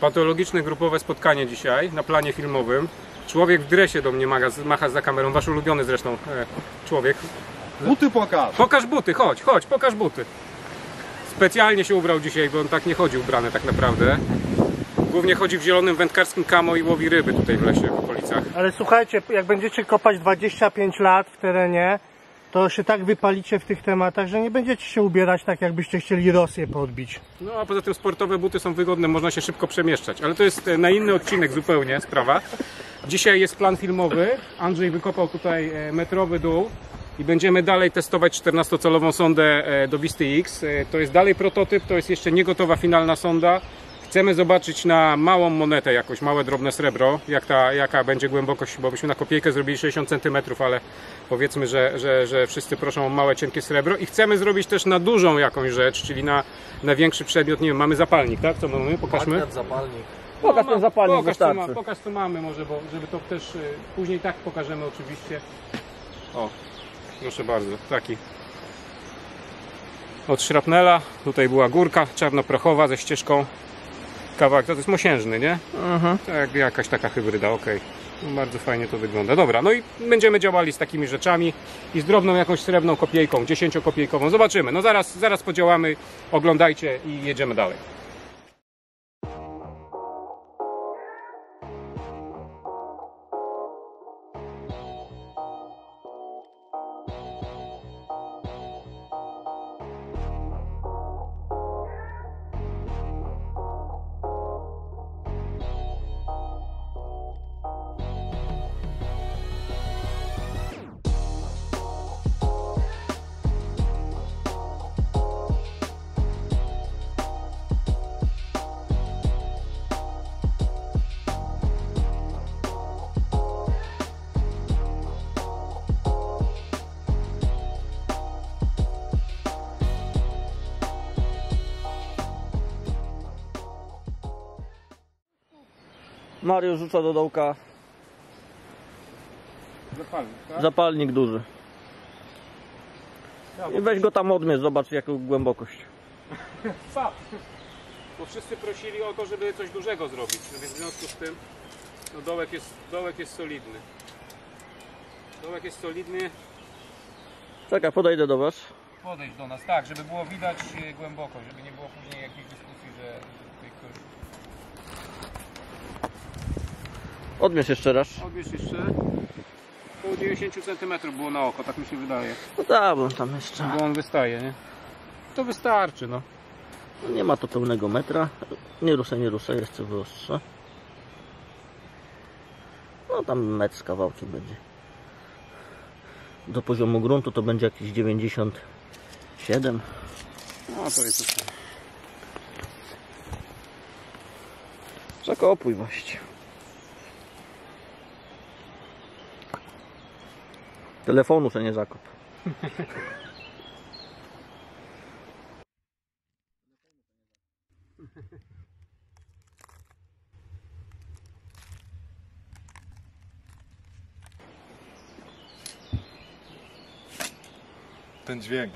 Patologiczne grupowe spotkanie dzisiaj na planie filmowym. Człowiek w dresie do mnie macha za kamerą, wasz ulubiony zresztą człowiek. Buty pokaż! Pokaż buty, chodź, pokaż buty. Specjalnie się ubrał dzisiaj, bo on tak nie chodzi ubrany tak naprawdę. Głównie chodzi w zielonym wędkarskim camo i łowi ryby tutaj w lesie, w okolicach. Ale słuchajcie, jak będziecie kopać 25 lat w terenie, to się tak wypalicie w tych tematach, że nie będziecie się ubierać tak, jakbyście chcieli Rosję podbić. No a poza tym sportowe buty są wygodne, można się szybko przemieszczać. Ale to jest na inny odcinek zupełnie sprawa. Dzisiaj jest plan filmowy. Andrzej wykopał tutaj metrowy dół i będziemy dalej testować 14-calową sondę do Wisty X. To jest dalej prototyp, to jest jeszcze nie gotowa finalna sonda. Chcemy zobaczyć na małą monetę jakoś, małe drobne srebro, jaka będzie głębokość, bo byśmy na kopiejkę zrobili 60 cm, ale powiedzmy, że wszyscy proszą o małe, cienkie srebro. I chcemy zrobić też na dużą jakąś rzecz, czyli na większy przedmiot. Nie wiem, mamy zapalnik, tak? Co mamy? Pokażmy. Zapalnik. Pokaż ten zapalnik, pokaż co mamy może, bo żeby to też później tak pokażemy oczywiście. O, proszę bardzo, taki. Od szrapnela, tutaj była górka czarnoprochowa ze ścieżką. Kawałek, to jest mosiężny, nie? Tak, jakaś taka hybryda, ok. Bardzo fajnie to wygląda. Dobra, no i będziemy działali z takimi rzeczami i z drobną jakąś srebrną kopiejką, 10-kopiejkową. Zobaczymy, no zaraz podziałamy, oglądajcie i jedziemy dalej. Mariusz rzuca do dołka Zapalnik, tak? zapalnik duży. I weź go tam odmierz, zobacz jaką głębokość. Bo wszyscy prosili o to, żeby coś dużego zrobić, no więc w związku z tym no dołek jest solidny. Dołek jest solidny. Czekaj, podejdę do was. Podejdź do nas, tak, żeby było widać głęboko, żeby nie było później jakiejś dyskusji, że tutaj ktoś... Odmierz jeszcze raz. Odbierz jeszcze. Około 90 cm było na oko, tak mi się wydaje. No tak, bo tam jeszcze. Bo on wystaje, nie? To wystarczy, no. Nie ma to pełnego metra. Nie ruszaj, jeszcze wyostrzę. No tam metr z kawałkiem będzie. Do poziomu gruntu to będzie jakieś 97. No to jest ok. Zakopuj właśnie. Telefonu się nie zakop. Ten dźwięk.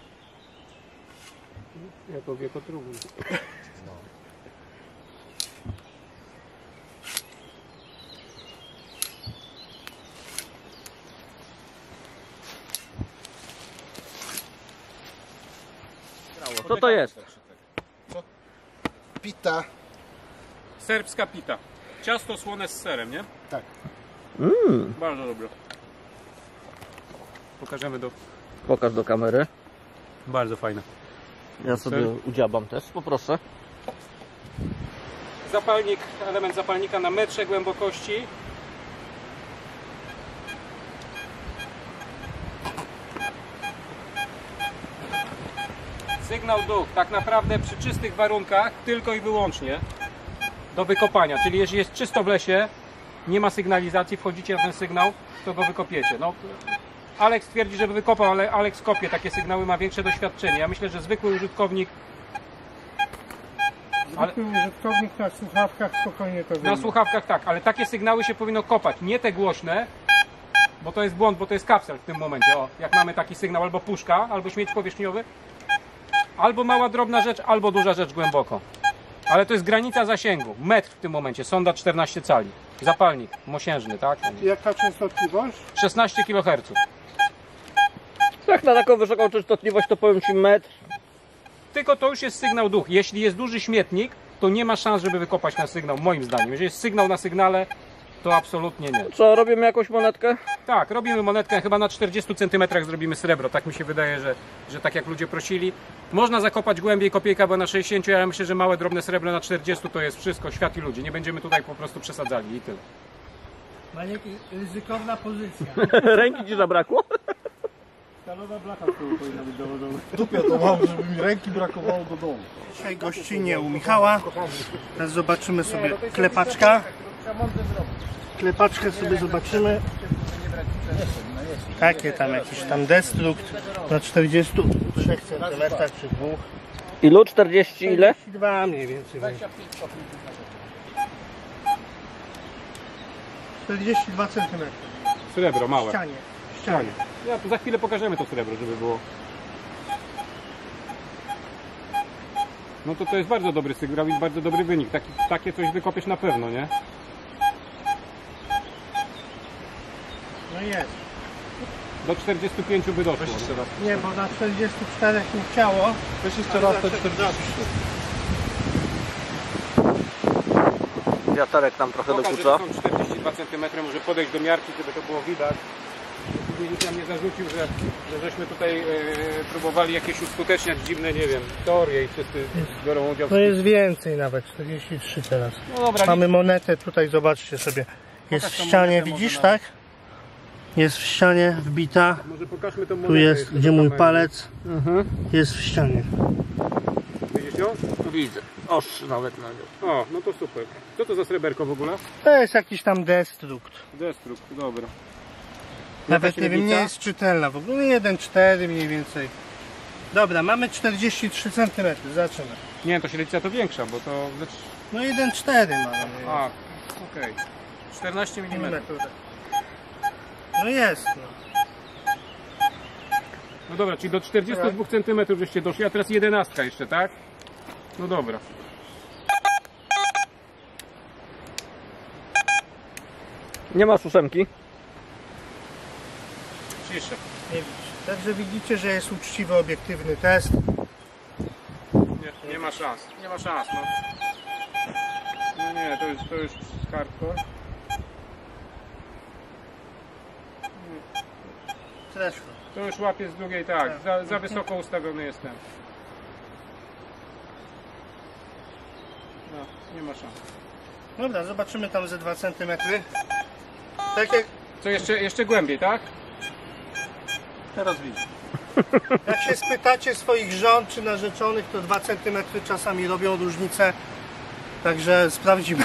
Jako trudny. Co to jest? Pita. Serbska pita. Ciasto słone z serem, nie? Tak. Bardzo dobre. Pokażemy do... Pokaż do kamery. Bardzo fajne. Ja sobie udziabam też, poproszę. Zapalnik, element zapalnika na metrze głębokości. Sygnał duch, tak naprawdę przy czystych warunkach tylko i wyłącznie do wykopania, czyli jeżeli jest czysto w lesie, nie ma sygnalizacji, wchodzicie na ten sygnał, to go wykopiecie. No, Alex twierdzi, żeby wykopał, ale Alex kopie takie sygnały, ma większe doświadczenie. Ja myślę, że zwykły użytkownik Użytkownik na słuchawkach spokojnie to na słuchawkach tak, ale takie sygnały się powinno kopać, nie te głośne, bo to jest błąd, bo to jest kapsel w tym momencie. O, jak mamy taki sygnał, albo puszka, albo śmieć powierzchniowy, albo mała drobna rzecz, albo duża rzecz głęboko. Ale to jest granica zasięgu. Metr w tym momencie, sonda 14 cali. Zapalnik mosiężny, tak? Jaka częstotliwość? 16 kHz. Tak, na taką wysoką częstotliwość to powiem Ci metr. Tylko to już jest sygnał duch. Jeśli jest duży śmietnik, to nie ma szans, żeby wykopać ten sygnał, moim zdaniem. Jeżeli jest sygnał na sygnale, to absolutnie nie. Co, robimy jakąś monetkę? Tak, robimy monetkę, chyba na 40 cm zrobimy srebro. Tak mi się wydaje, że tak jak ludzie prosili. Można zakopać głębiej, kopiejka była na 60, ale myślę, że małe, drobne srebro na 40 to jest wszystko, świat i ludzie. Nie będziemy tutaj po prostu przesadzali i tyle. Maniek, ryzykowna pozycja. Ręki Ci zabrakło? Stalowa blacha z tyłu powinna być dowodowa. Dupia to mam, żeby mi ręki brakowało do domu. Dzisiaj gościnnie u Michała. Teraz zobaczymy sobie klepaczka. Klepaczkę sobie zobaczymy. Takie tam jakiś tam destrukt na 43 cm czy 2. Ilu? 40 ile? 42 mniej więcej. 42 cm. Srebro, W małe. ścianie. W ścianie. Ja tu za chwilę pokażemy to srebro, żeby było. No to jest bardzo dobry sygnał i bardzo dobry wynik. Takie coś wykopiesz na pewno, nie? No jest. Do 45 by doszło. No. Nie, bo na 44 nie chciało. Weź jeszcze raz te 44. Wiatarek nam trochę Pokaż, że dokucza. to są 42 cm, może podejść do miarki, żeby to było widać. Później nikt nam nie zarzucił, że żeśmy tutaj próbowali jakieś uskuteczniać dziwne, nie wiem, teorie i wszyscy biorą udział w No jest więcej nawet, 43 teraz. No dobra, Mamy monetę tutaj, zobaczcie sobie. Jest w Pokaż tą ścianie, monetę widzisz, może tak? Jest w ścianie wbita. może pokażmy tą monetę. Tu jest, jeszcze gdzie do mój kamery. palec. Jest w ścianie. Widzisz ją? Widzę. Ostrzy nawet na nią. O, no to super. Co to za sreberko w ogóle? To jest jakiś tam destrukt. Destrukt, dobra. Nawet nie wiem, nie średnica? jest czytelna w ogóle. 1,4 mniej więcej. Dobra, mamy 43 cm. Zobaczymy. Nie, to średnica to większa, bo to... No 1,4 mamy. A, okej. 14 mm. Milimetrów. No jest. No. No dobra, czyli do 42 cm żeście doszli, a teraz 11 jeszcze, tak? No dobra. Nie masz ósemki? Ciszę. Nie widzisz. Także widzicie, że jest uczciwy, obiektywny test. Nie ma szans. Nie ma szans, no. No nie, to już hardcore. Zresztą. To już łapie z drugiej, tak. Za wysoko ustawiony jestem. No, nie ma szans. Dobra, zobaczymy tam ze 2 cm. Tak jak, Co jeszcze głębiej, tak? Teraz widzę. jak się spytacie swoich żon czy narzeczonych, to 2 cm czasami robią różnicę. Także sprawdzimy.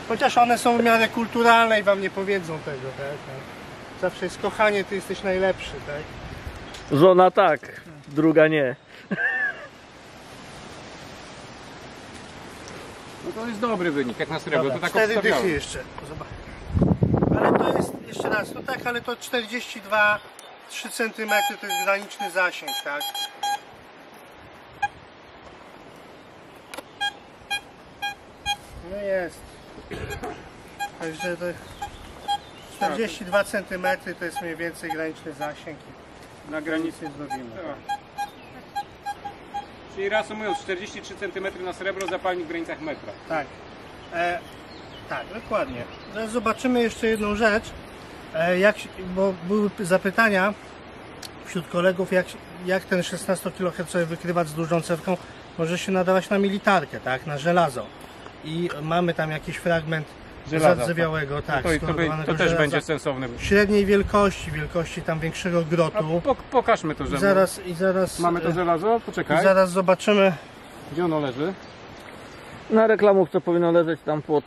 Chociaż one są w miarę kulturalne i wam nie powiedzą tego, tak? Zawsze jest kochanie, ty jesteś najlepszy, tak? Żona tak, druga nie. No to jest dobry wynik, jak na srebro. Dobra, To tak 4 dychy obstawiałem. jeszcze. Zobacz. Ale to jest, jeszcze raz, no tak, ale to 42, 3 cm to jest graniczny zasięg, tak? No jest. Także to 42 cm to jest mniej więcej graniczny zasięg. Na granicy. Nic nie zrobimy. Tak. Czyli reasumując, 43 cm na srebro, zapalnik w granicach metra. Tak. Tak, dokładnie. Teraz zobaczymy jeszcze jedną rzecz. Bo były zapytania wśród kolegów, jak ten 16 kHz wykrywacz z dużą cewką może się nadawać na militarkę, tak? Na żelazo. I mamy tam jakiś fragment zardzewiałego, tak, skorodowanego to też żelaza. będzie sensowny. Średniej wielkości tam większego grotu. Pokażmy to, że I zaraz mamy to żelazo. Poczekaj. i zaraz zobaczymy. Gdzie ono leży? Na reklamówce powinno leżeć tam pod...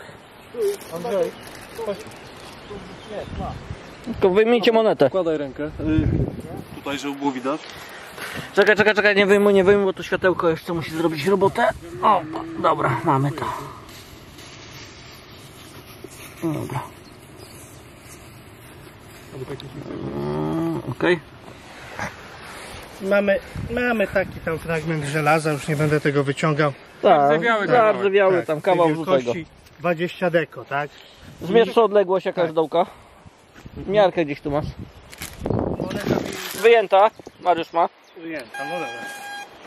Andrzej, Tylko wyjmijcie monetę. Wkładaj rękę. Tutaj, żeby było widać. Czekaj, nie wyjmuj, bo to światełko jeszcze musi zrobić robotę. O, dobra, mamy to. Dobra. Okej. mamy taki tam fragment żelaza, już nie będę tego wyciągał. Zardzewiały kawałek. zardzewiały tam kawał żółtego. wielkości 20 deko, tak? Zmierz odległość jaka jest dołka. Miarkę gdzieś tu masz. Wyjęta. Mariusz ma. Wyjęta, no dobra.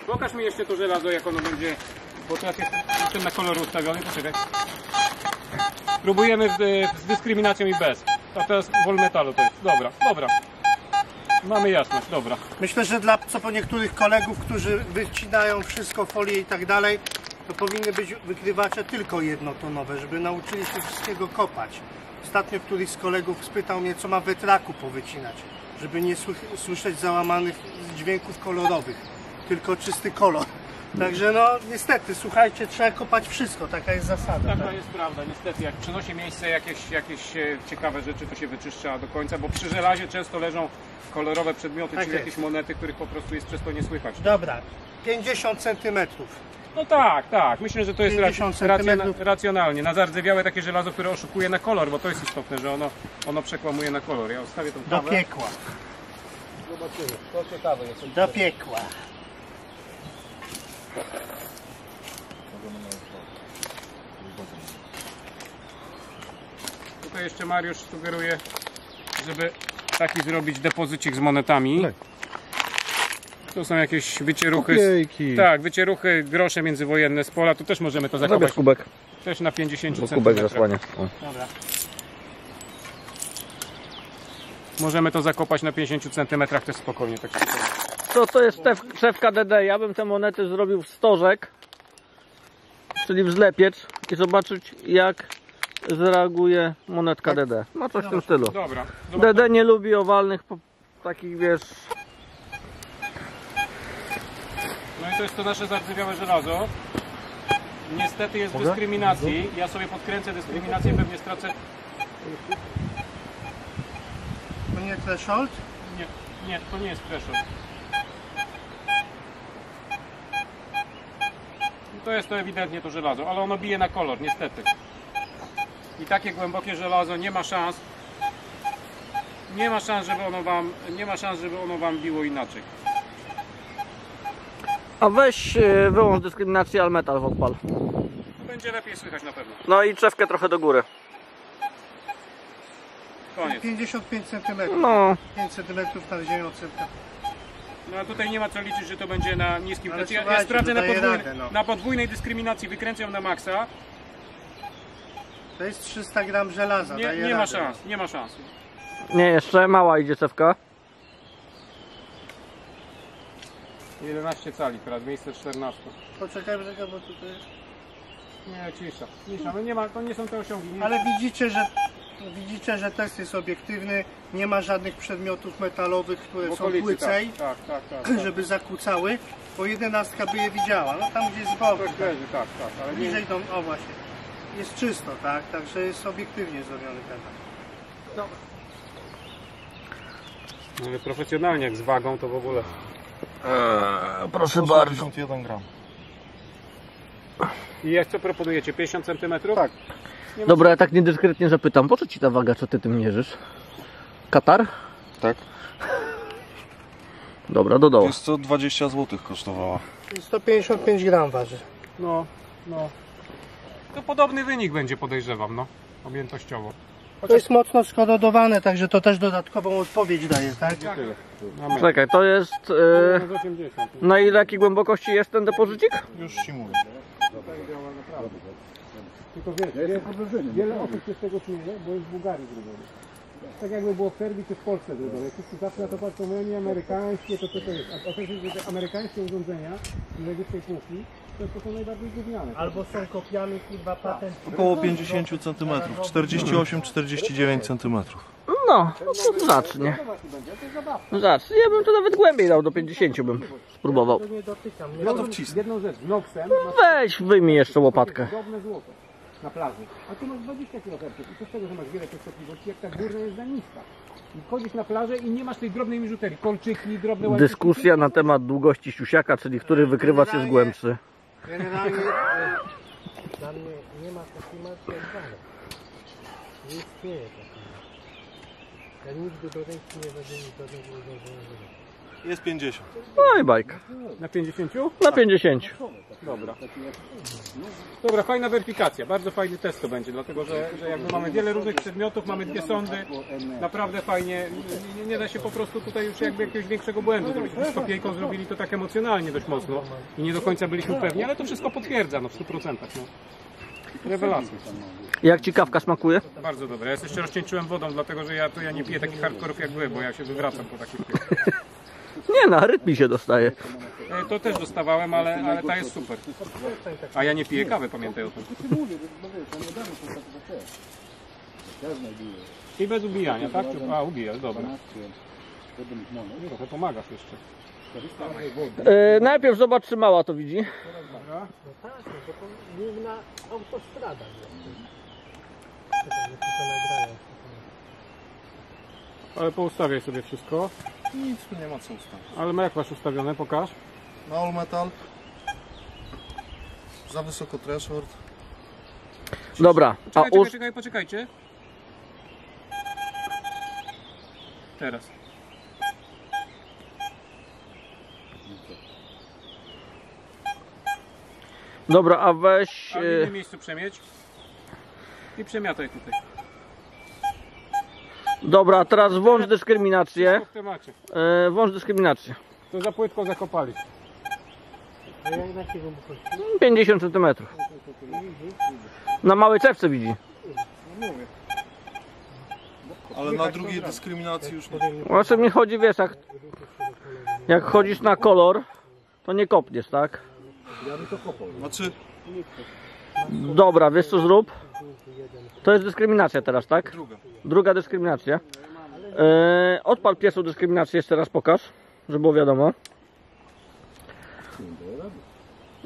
Pokaż mi jeszcze to żelazo, jak ono będzie, bo teraz jestem na kolor ustawiony, poczekaj. Próbujemy z dyskryminacją i bez. A teraz wol metalu to jest. Dobra, dobra. Mamy jasność, dobra. Myślę, że co po niektórych kolegów, którzy wycinają wszystko, folię i tak dalej, to powinny być wykrywacze tylko jednotonowe, żeby nauczyli się wszystkiego kopać. Ostatnio któryś z kolegów spytał mnie, co ma we traku powycinać, żeby nie słyszeć załamanych dźwięków kolorowych, tylko czysty kolor. Także no niestety, słuchajcie, trzeba kopać wszystko, taka jest zasada. Taka jest prawda, niestety, jak przynosi miejsce jakieś ciekawe rzeczy, to się wyczyszcza do końca, bo przy żelazie często leżą kolorowe przedmioty, Tak czyli jest. jakieś monety, których po prostu jest przez to nie słychać. Dobra, 50 cm. No tak, tak, myślę, że to jest 50 centymetrów. racjonalnie. Na zardzewiałe takie żelazo, które oszukuje na kolor, bo to jest istotne, że ono przekłamuje na kolor. Ja ustawię tą Do kawę. piekła. Zobaczymy. To ciekawe jest. Do piekła. Tutaj jeszcze Mariusz sugeruje, żeby taki zrobić depozycik z monetami. To są jakieś wycieruchy. Kopiejki. Tak, wycieruchy, grosze międzywojenne z pola. Tu też możemy to Zabierz zakopać. kubek. Też na 50 Bo cm. kubek zasłania. O. Dobra. Możemy to zakopać na 50 cm też spokojnie. Tak spokojnie. To jest szewka DD. Ja bym te monety zrobił w stożek, czyli w zlepiecz i zobaczyć jak zareaguje monetka DD. No coś w tym stylu. Dobra. DD nie lubi owalnych, takich wiesz... No i to jest to nasze zardzewiałe żelazo. Niestety jest w dyskryminacji. Ja sobie podkręcę dyskryminację, pewnie stracę. To nie threshold? Nie, to nie jest threshold. To jest to ewidentnie to żelazo, ale ono bije na kolor, niestety. I takie głębokie żelazo nie ma szans. Nie ma szans, żeby ono wam biło inaczej. A weź wyłącz dyskryminację, ale metal odpal. Będzie lepiej słychać na pewno. No i trzewkę trochę do góry. Koniec. 55 cm. No, 5 cm nad ziemią cyrka. No a tutaj nie ma co liczyć, że to będzie na niskim. Ale Znaczy, ja słuchajcie, sprawdzę dodaję radę, no. na podwójnej dyskryminacji, wykręcę ją na maksa. To jest 300 gram żelaza. Nie, daje nie ma radę. szans, nie ma szans. nie jeszcze, mała idzie trzewka. 11 cali teraz, miejsce 14. Poczekaj, bo tutaj... Nie, cisza. No nie ma, to nie są te osiągi. Nie. Ale widzicie, że test jest obiektywny. Nie ma żadnych przedmiotów metalowych, które W są okolicy, płycej, tak, tak. żeby zakłócały, bo 11 by je widziała. No tam gdzieś z boku. Tak leży, tak, ale nie. Bliżej do... O właśnie. Jest czysto, tak? Także jest obiektywnie zrobiony temat. No, ale profesjonalnie, jak z wagą, to w ogóle. Proszę bardzo. 51 gram. I jak co proponujecie? 50 cm? Tak. Dobra, ja tak niedyskretnie zapytam, po co ci ta waga, co ty tym mierzysz? Katar? Tak. Dobra, do dołu. Jest co 20 zł kosztowała. 155 gram waży. No. To podobny wynik będzie, podejrzewam, no. Objętościowo. To jest mocno skorodowane, także to też dodatkową odpowiedź daje, tak? Mamy. Czekaj, to jest... Z 80. na ile jakiej głębokości jest ten depozycik? Już ci mówię. Tylko wiele osób się z tego śmieje, bo jest w Bułgarii zrobione. Tak jakby było w Serbii czy w Polsce zrobione. Wszyscy zawsze na to patrzą, mówią, amerykańskie, to co to jest. A okazuje się, że te amerykańskie urządzenia z najwyższej półki, to są najbardziej gówniane. Albo są kopiami chyba patent. Około 50 cm. 48-49 cm. No, to znacznie. Znacznie, ja bym to nawet głębiej dał, do 50 bym spróbował. Nie dotykam. Ja to wcisnę. Jedną rzecz, z Noxem Weź, wyjmij jeszcze łopatkę. drobne złoto na plaży. A tu masz 20 kHz i co z tego, że masz wiele częstotliwości, jak ta górna jest za niska. I wchodzisz na plażę i nie masz tej drobnej biżuterii, kolczyki, drobne łańcuchy. Dyskusja na temat długości siusiaka, czyli który wykrywacz jest głębszy. Generalnie dla mnie nie ma takiej marki jak walek. Nie istnieje taka. Ja nigdy do ręki nie będę żadnego urządzenia. Jest 50. No i bajka. Na 50? Na 50. Dobra. Dobra, fajna weryfikacja, bardzo fajny test to będzie, dlatego że jakby mamy wiele różnych przedmiotów, mamy dwie sondy, naprawdę fajnie, nie da się po prostu tutaj już jakby jakiegoś większego błędu zrobić. Z kopijką zrobili to tak emocjonalnie dość mocno i nie do końca byliśmy pewni, ale to wszystko potwierdza, no w 100%. No. Rewelacja. Jak ci kawka smakuje? Bardzo dobre. Ja jeszcze rozcieńczyłem wodą, dlatego że ja nie piję takich hardkorów jak wy, bo ja się wywracam po takich piwach. Nie, na rytm mi się dostaje. To też dostawałem, ale ta jest super. A ja nie piję kawy, pamiętaj o tym. I bez ubijania, tak? A, ubijasz, dobra. Trochę pomagasz jeszcze. Najpierw zobacz, czy mała to widzi. No tak, no to główna autostrada. Ale poustawiaj sobie wszystko. Nic tu nie ma co ustawić. Ale jak masz ustawione? Pokaż. Na all metal. Za wysoko threshold. Dobra, a Poczekajcie. Teraz. Dobra, a weź... A w innym miejscu przemieć. I przemiataj tutaj. Dobra, teraz włącz dyskryminację. W temacie. Włącz dyskryminację. To za płytko zakopali. A jak na jakiego wychodzi? 50 cm. Na małej cewce widzi. Ale na drugiej dyskryminacji już nie. O czym mi chodzi, wiesz, jak chodzisz na kolor, to nie kopniesz, tak? Znaczy, Dobra, wiesz co zrób? To jest dyskryminacja teraz, tak? druga. Druga dyskryminacja. Odpal pierwszą dyskryminację, jeszcze raz pokaż, żeby było wiadomo.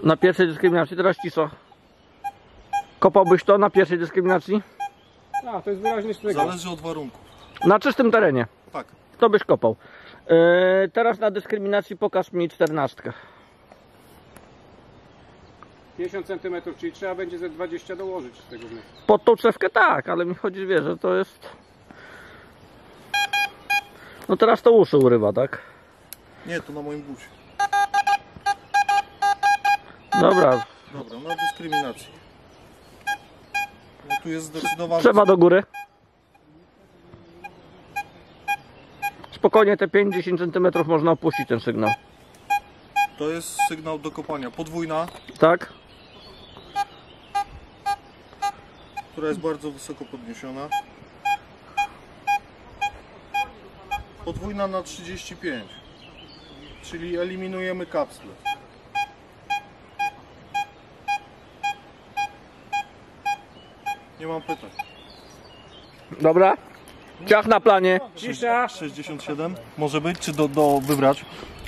Na pierwszej dyskryminacji, teraz cisza. Kopałbyś to na pierwszej dyskryminacji? A, to jest wyraźny sygnał. Zależy od warunków. Na czystym terenie. Tak. To byś kopał. Teraz na dyskryminacji pokaż mi 14. 50 cm, czyli trzeba będzie ze 20 dołożyć z tego wniosku. Pod tą trzewkę tak, ale mi chodzi, wiesz, że to jest... No teraz to uszy urywa, tak? Nie, to na moim bucie. Dobra, Dobra, na dyskryminacji. No tu jest zdecydowanie. trzeba do góry. Spokojnie te 5-10 cm można opuścić ten sygnał. To jest sygnał do kopania. Podwójna, Tak? która jest bardzo wysoko podniesiona. Podwójna na 35. Czyli eliminujemy kapsle. Nie mam pytań. Dobra. Ciach na planie. Cisza! 67 może być, czy do wybrać?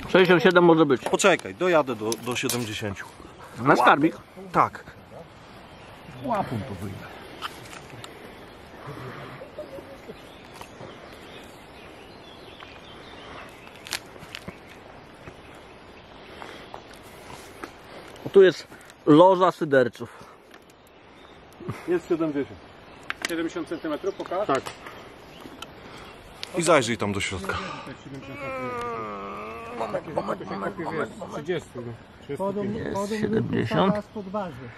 67 może być. Poczekaj, dojadę do 70. Na skarbik. Tak. Łapą to wyjdę. Tu jest loża szyderców. Jest 70. 70 cm, pokaż. Tak. I zajrzyj tam do środka. Wiesz, 30. No. 70. Teraz podważy.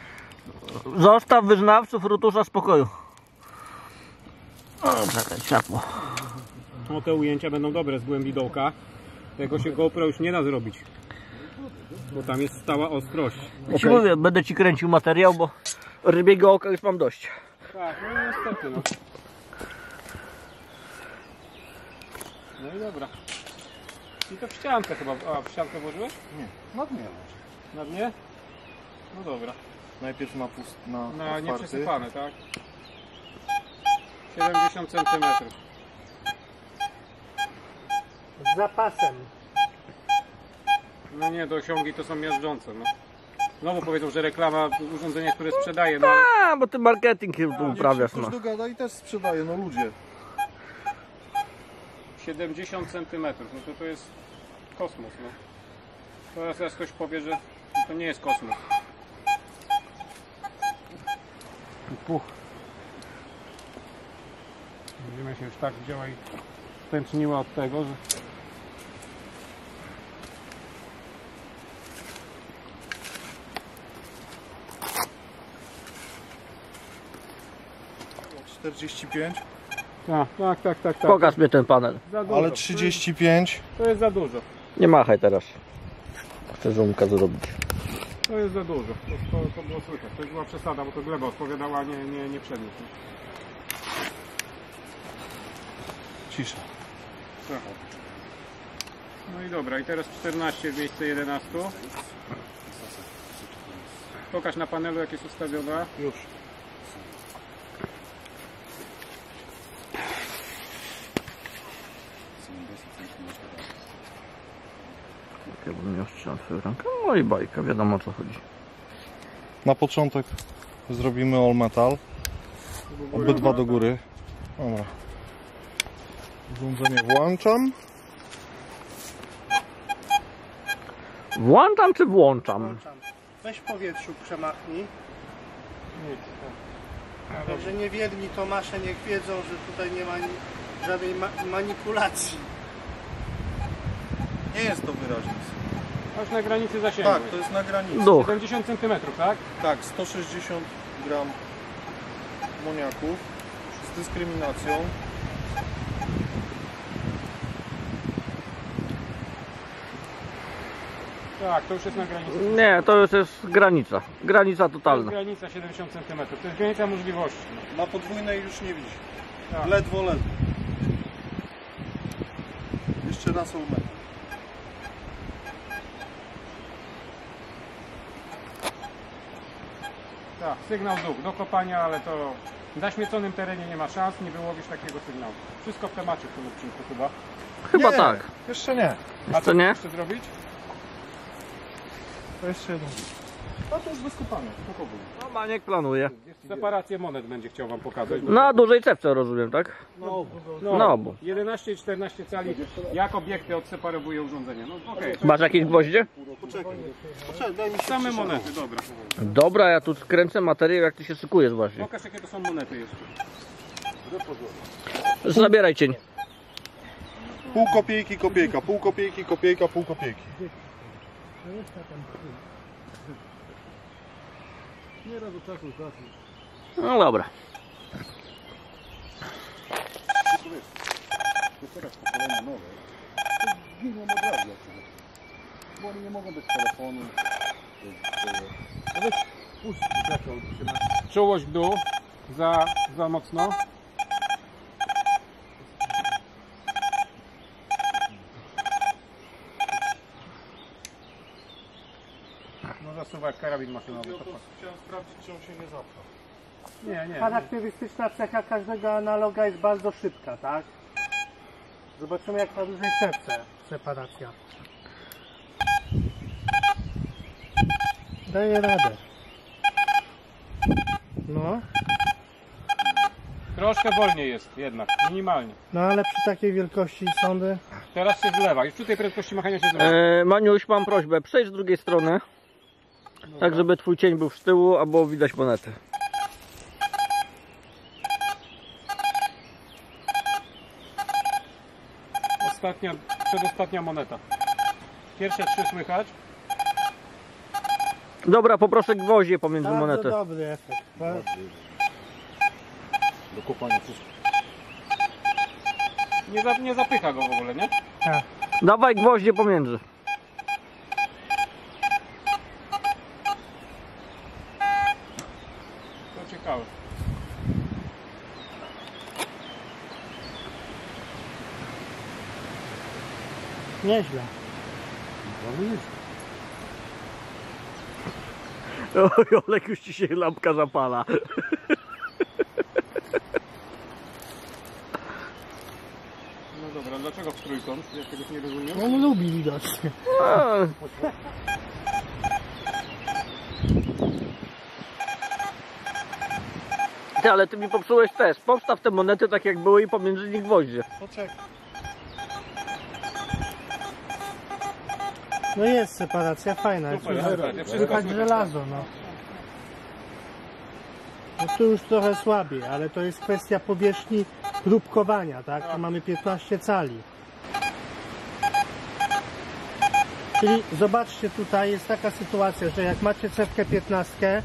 Zostaw wyznawców rutusza spokoju. O, czekaj, ciapło. No te ujęcia będą dobre z głębi dołka. Tego się GoPro już nie da zrobić. Bo tam jest stała ostrość. Ja ci mówię, będę ci kręcił materiał, bo rybiego oka już mam dość. Tak, no niestety no. No i dobra. I to w ściankę chyba. A, w ściankę włożyłeś? Na dnie. Na dnie? No dobra. Najpierw na pust, na Na otwarty. nieprzesypane, tak? 70 cm. Z zapasem. No nie, dosiągi to są miażdżące, no. Znowu powiedzą, że reklama urządzenia, które sprzedaje, no ale A, bo ty marketing tu uprawiasz, Ktoś no. dogada i też sprzedaje, no ludzie. 70 cm, no to jest kosmos, no. Teraz ktoś powie, że to nie jest kosmos. Puch. Będziemy się już tak wzięła i stęczniła od tego, że 45, Tak. Pokaż mnie ten panel. Za dużo. ale 35. To jest za dużo. Nie machaj teraz. Chcę zoomka zrobić. To jest za dużo. To było słychać. To była przesada, bo to gleba odpowiadała, nie przedmiot. Nie? Cisza. Trochę. No i dobra, i teraz 14 w miejsce 11. Pokaż na panelu, jak jest ustawiona. Już. Ja bym miał trzymać swoją rękę. No i bajka, wiadomo o co chodzi. Na początek zrobimy all metal. Obydwa do góry. Dobra. Urządzenie włączam. Włączam czy włączam? Włączam. Weź w powietrzu przemachnij. Także niewierni Tomasze niech wiedzą, że tutaj nie ma żadnej manipulacji. Nie jest to wyraźne. Aż na granicy zasięgu. Tak, to jest na granicy. Duch. 70 cm, tak? Tak, 160 gram amoniaków z dyskryminacją. Tak, to już jest na granicy. Nie, to już jest granica. Granica To jest totalna. granica 70 cm. To jest granica możliwości. Na podwójnej już nie widzi. Tak. Ledwo. Jeszcze raz all metal. Tak, sygnał dół, do kopania, ale to w zaśmieconym terenie nie ma szans, nie wyłowisz takiego sygnału. Wszystko w temacie w tym odcinku chyba. Chyba Nie, tak. Jeszcze nie. A co nie? jeszcze zrobić? To jeszcze jeden. No to już bez kopania, spokojnie. No Maniek planuje. Separację monet będzie chciał wam pokazać. Na dużej cewce rozumiem, tak? Na obu. 11 i 14 cali, jak obiekty odseparowuje urządzenie. No okej. Masz jakieś gwoździe? Poczekaj, daj mi się Same przyszedł. monety, dobra. Dobra, ja tu skręcę materiał, jak ty się szykujesz właśnie. Pokaż, jakie to są monety jeszcze. Zabieraj cień. Pół kopiejki, kopiejka, pół kopiejki, kopiejka, pół kopiejki. No dobra. Bo oni nie mogą być telefonu. Czułość w dół, za mocno. No zasuwa jak karabin maszynowy. To fakt. Chciałem sprawdzić, czy on się nie zapcha. Nie. Charakterystyczna cecha każdego analoga jest bardzo szybka, tak? Zobaczymy jak na dużej cewce separacja. Daje radę. No, Troszkę wolniej jest jednak, minimalnie. no ale przy takiej wielkości sondy Teraz się zlewa, już przy tej prędkości machania się zlewa. Maniuś, mam prośbę, przejdź z drugiej strony. Tak, żeby twój cień był z tyłu, albo widać monety. Przedostatnia moneta. Pierwsze 3 słychać. Dobra, poproszę gwoździe pomiędzy bardzo monety. dobry efekt. Do kopania wszystko. Nie zapycha go w ogóle, nie? Tak. Dawaj gwoździe pomiędzy. To ciekawe. Nieźle. Oj, Olek, już ci się lampka zapala. No dobra, dlaczego w trójkąt? Ja czegoś nie rozumiem. On lubi widocznie. Ty, ale ty mi popsułeś też. Postaw te monety tak jak były i pomiędzy nich gwoździe. Poczekaj. No jest separacja fajna. Super, Słychać- super, wszystko Słychać słychać. żelazo, no. No tu już trochę słabiej, ale to jest kwestia powierzchni próbkowania, tak? Tu mamy 15 cali. Czyli zobaczcie, tutaj jest taka sytuacja, że jak macie cewkę 15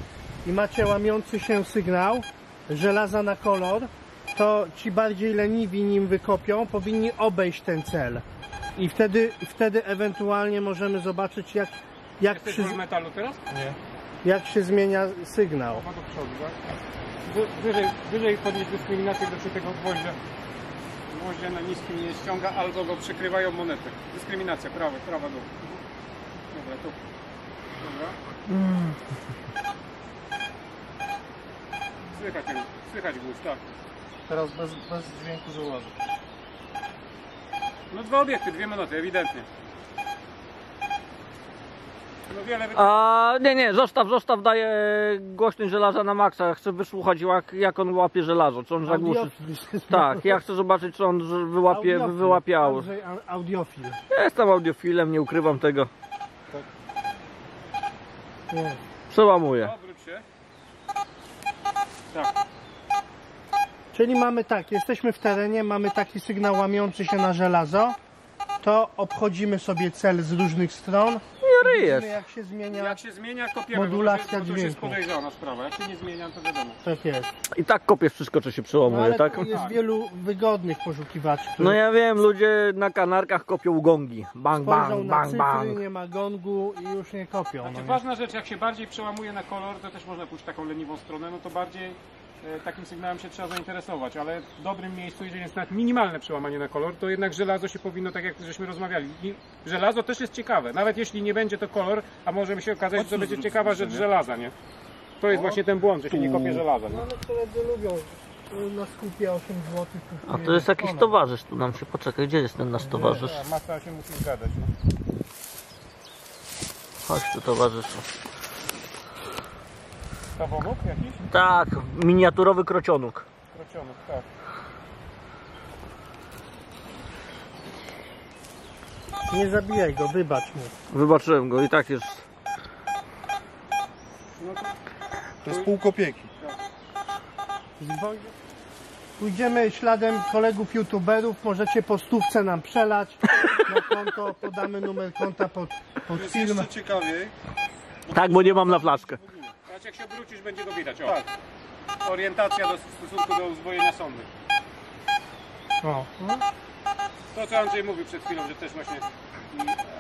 i macie łamiący się sygnał żelaza na kolor, to ci bardziej leniwi, nim wykopią, powinni obejść ten cel. I wtedy ewentualnie możemy zobaczyć, jak Jesteś w metalu teraz? Nie. jak się zmienia sygnał. Ma do przodu, tak? Wyżej podnieść dyskryminację do tego gwoździa. Gwoździa na niskim nie ściąga, albo go przykrywają monety. Dyskryminacja, prawa dół. Dobra, tu. Dobra. Słychać głos, tak. Teraz bez dźwięku żołądza. No 2 obiekty, 2 minuty, ewidentnie. No wiele A nie, zostaw daje głośność żelaza na maksa. Chcę wysłuchać jak on łapie żelazo, czy on zagłuszy. Audiofil. Tak, ja chcę zobaczyć, czy on wyłapiał. Andrzej, audiofil. Ja jestem audiofilem, nie ukrywam tego. Nie. Przełamuję. Obróć się. Tak. Czyli mamy tak, jesteśmy w terenie, mamy taki sygnał łamiący się na żelazo, to obchodzimy sobie cel z różnych stron. Nie ryjesz. Widzimy, jak się zmienia. Jak się zmienia, kopiemy. Modulacja bo to jest dźwięku. podejrzana sprawa. Jak się nie zmienia, to wiadomo. Tak jest. I tak kopiesz wszystko, co się No, przełamuje, ale tak? jest wielu wygodnych poszukiwaczy, No które ja wiem, ludzie na kanarkach kopią gongi. Bang, spojrzą bang, na bang, cyfry, bang. nie ma gongu i już nie kopią. Znaczy, No nie? ważna rzecz, jak się bardziej przełamuje na kolor, to też można pójść taką leniwą stronę, no to bardziej takim sygnałem się trzeba zainteresować, ale w dobrym miejscu, jeżeli jest nawet minimalne przełamanie na kolor, to jednak żelazo się powinno, tak jak żeśmy rozmawiali. I żelazo też jest ciekawe, nawet jeśli nie będzie to kolor, a może mi się okazać, że to będzie ciekawa rzecz żelaza, nie? To jest właśnie ten błąd, że się nie kopie żelaza. Nie? No ale koledzy lubią na skupie 8 zł. A to jest jakiś towarzysz tu nam się, poczekaj, gdzie jest ten nasz towarzysz? Masa się musi zgadzać. Chodź tu, towarzyszu. Stawowok jakiś? Tak, miniaturowy krocionuk. Krocionek, tak. Nie zabijaj go, wybacz mu. Wybaczyłem go i tak jest. No to To jest pół kopieki. Pójdziemy śladem kolegów youtuberów, możecie po stówce nam przelać na konto, podamy numer konta pod Jest film. jeszcze ciekawiej. Tak, bo nie mam na flaszkę. Patrz, jak się obrócisz, będzie go widać. O. Tak. Orientacja w stosunku do uzbrojenia sondy. O. To, co Andrzej mówił przed chwilą, że też właśnie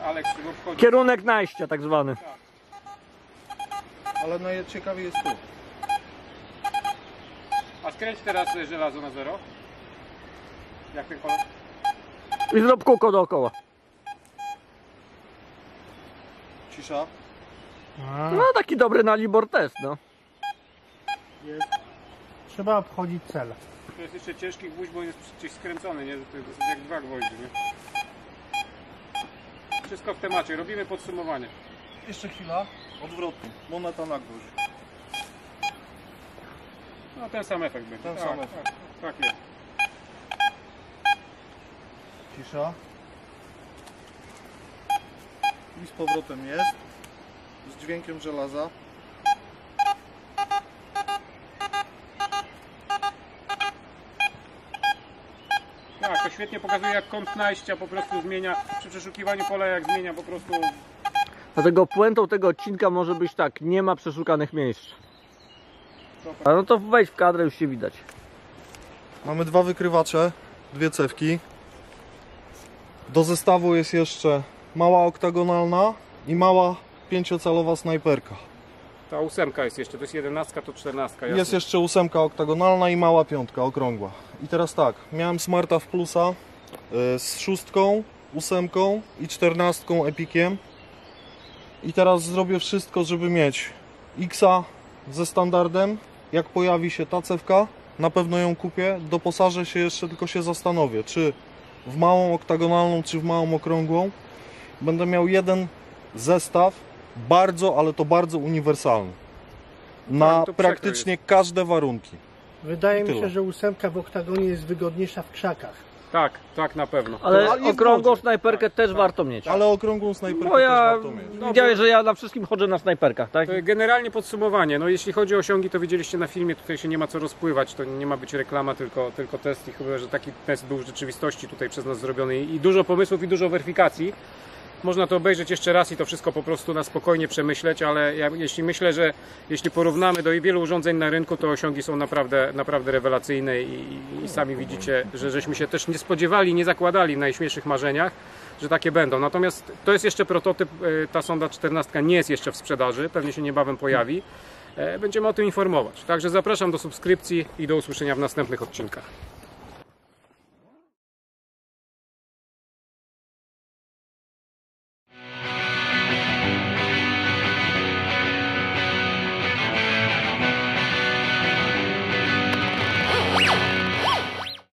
Aleks go obchodzi. Kierunek najścia tak zwany. Ale najciekawiej jest tu. A skręć teraz żelazo na 0. Jak ten kolor? I zrób kółko dookoła. Cisza. No taki dobry na Libor test, no. Jest. Trzeba obchodzić cel. To jest jeszcze ciężki gwóźdź, bo on jest przecież skręcony, nie? To jest dosyć jak 2 gwoździe, nie? Wszystko w temacie, robimy podsumowanie. Jeszcze chwila. Odwrotnie. Moneta na gwoźdź. No ten sam efekt będzie. Ten tak, sam efekt. Tak jest. Cisza. I z powrotem jest. Z dźwiękiem żelaza. Tak, to świetnie pokazuje, jak kąt najścia po prostu zmienia, przy przeszukiwaniu pola, jak zmienia po prostu. Dlatego puentą tego odcinka może być tak, nie ma przeszukanych miejsc. A no to wejdź w kadrę, już się widać. Mamy 2 wykrywacze, 2 cewki. Do zestawu jest jeszcze mała oktagonalna i mała 5-calowa snajperka. Ta 8 jest jeszcze, to jest 11, to 14. Jasne. Jest jeszcze 8 oktagonalna i mała 5 okrągła. I teraz tak, miałem Smarta w plusa z 6, 8 i 14 Epiciem. I teraz zrobię wszystko, żeby mieć X-a ze standardem. Jak pojawi się ta cewka, na pewno ją kupię. Doposażę się jeszcze, tylko się zastanowię, czy w małą oktagonalną, czy w małą okrągłą. Będę miał jeden zestaw, bardzo, ale to bardzo uniwersalny. Na Tak, to praktycznie każde warunki. Wydaje mi tyle. się, że 8 w oktagonie jest wygodniejsza w krzakach. Tak, tak na pewno. Ale Ale i w okrągłą wodzie. snajperkę też warto mieć. Ale okrągłą snajperkę No też ja warto mieć. widziałeś, że ja na wszystkim chodzę na snajperkach, tak? To generalnie podsumowanie, no jeśli chodzi o osiągi, to widzieliście na filmie, tutaj się nie ma co rozpływać, to nie ma być reklama, tylko test i chyba, że taki test był w rzeczywistości tutaj przez nas zrobiony i dużo pomysłów i dużo weryfikacji. Można to obejrzeć jeszcze raz i to wszystko po prostu na spokojnie przemyśleć, ale jeśli myślę, że jeśli porównamy do wielu urządzeń na rynku, to osiągi są naprawdę rewelacyjne i sami widzicie, że żeśmy się też nie spodziewali, nie zakładali w najśmielszych marzeniach, że takie będą. Natomiast to jest jeszcze prototyp, ta sonda 14 nie jest jeszcze w sprzedaży, pewnie się niebawem pojawi. Będziemy o tym informować. Także zapraszam do subskrypcji i do usłyszenia w następnych odcinkach.